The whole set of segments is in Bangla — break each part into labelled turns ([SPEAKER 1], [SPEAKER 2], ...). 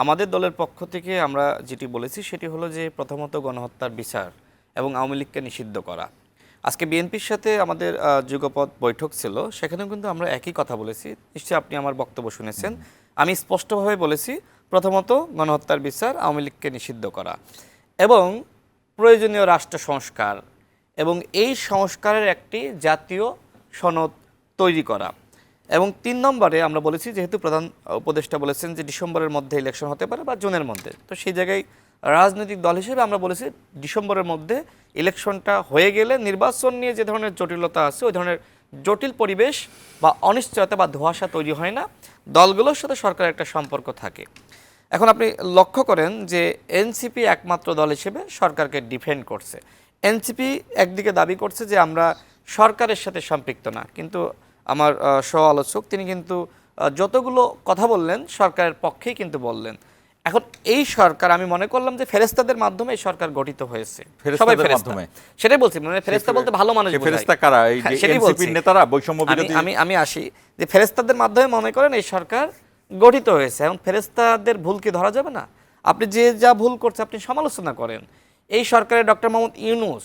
[SPEAKER 1] আমাদের দলের পক্ষ থেকে আমরা যেটি বলেছি সেটি হলো যে প্রথমত গণহত্যার বিচার এবং আওয়ামী লীগকে নিষিদ্ধ করা। আজকে বিএনপির সাথে আমাদের যুগপৎ বৈঠক ছিল, সেখানেও কিন্তু আমরা একই কথা বলেছি। নিশ্চয়ই আপনি আমার বক্তব্য শুনেছেন। আমি স্পষ্টভাবে বলেছি প্রথমত গণহত্যার বিচার, আওয়ামী লীগকে নিষিদ্ধ করা এবং প্রয়োজনীয় রাষ্ট্র সংস্কার এবং এই সংস্কারের একটি জাতীয় সনদ তৈরি করা। এবং ৩ নম্বরে আমরা বলেছি, যেহেতু প্রধান উপদেষ্টা বলেছেন যে ডিসেম্বরের মধ্যে ইলেকশন হতে পারে বা জুনের মধ্যে, তো সেই জায়গায় রাজনৈতিক দল হিসেবে আমরা বলেছি ডিসেম্বরের মধ্যে ইলেকশনটা হয়ে গেলে নির্বাচন নিয়ে যে ধরনের জটিলতা আছে ওই ধরনের জটিল পরিবেশ বা অনিশ্চয়তা বা ধোঁয়াশা তৈরি হয় না, দলগুলোর সাথে সরকারের একটা সম্পর্ক থাকে। এখন আপনি লক্ষ্য করেন যে এনসিপি একমাত্র দল হিসেবে সরকারকে ডিফেন্ড করছে। এনসিপি একদিকে দাবি করছে যে আমরা সরকারের সাথে সম্পৃক্ত না, কিন্তু আমার সহ আলোচক তিনি কিন্তু যতগুলো কথা বললেন সরকারের পক্ষেই কিন্তু বললেন। এখন এই সরকার, আমি মনে করলাম যে ফেরেস্তাদের মাধ্যমে এই সরকার গঠিত হয়েছে। সবাই ফেরেস্তা, সেটাই বলছি, মানে ফেরেস্তা বলতে ভালো মানুষ বোঝায়।
[SPEAKER 2] ফেরেস্তা কারা? এই যে এনসিপির নেতারা, বৈষম্য বিরোধী।
[SPEAKER 1] আমি আসি যে ফেরেস্তাদের মাধ্যমে মনে করেন এই সরকার গঠিত হয়েছে। এখন ফেরেস্তাদের ভুল কি ধরা যাবে না? আপনি যে যা ভুল করছে আপনি সমালোচনা করেন। এই সরকারের ডক্টর মোহাম্মদ ইউনূস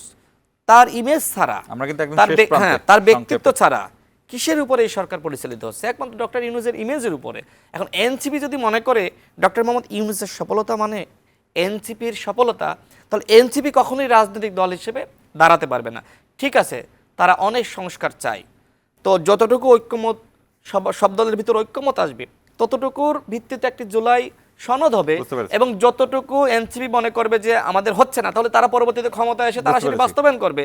[SPEAKER 1] তার ইমেজ ছাড়া,
[SPEAKER 2] আমরা কিন্তু একদম
[SPEAKER 1] তার
[SPEAKER 2] শেষ প্রান্তে,
[SPEAKER 1] তার ব্যক্তিত্ব ছাড়া কিসের উপরে এই সরকার পরিচালিত হচ্ছে? একমাত্র ডক্টর ইউনূসের ইমেজের উপরে। এখন এনসিপি যদি মনে করে ডক্টর মোহাম্মদ ইউনূসের সফলতা মানে এনসিপির সফলতা, তাহলে এনসিপি কখনোই রাজনৈতিক দল হিসেবে দাঁড়াতে পারবে না। ঠিক আছে, তারা অনেক সংস্কার চায়, তো যতটুকু ঐক্যমত সব দলের ভিতর ঐক্যমত আসবে ততটুকুর ভিত্তিতে একটি জুলাই সনদ হবে, এবং যতটুকু এনসিপি মনে করবে যে আমাদের হচ্ছে না, তাহলে তারা পরবর্তীতে ক্ষমতায় এসে তারা সেটা বাস্তবায়ন করবে।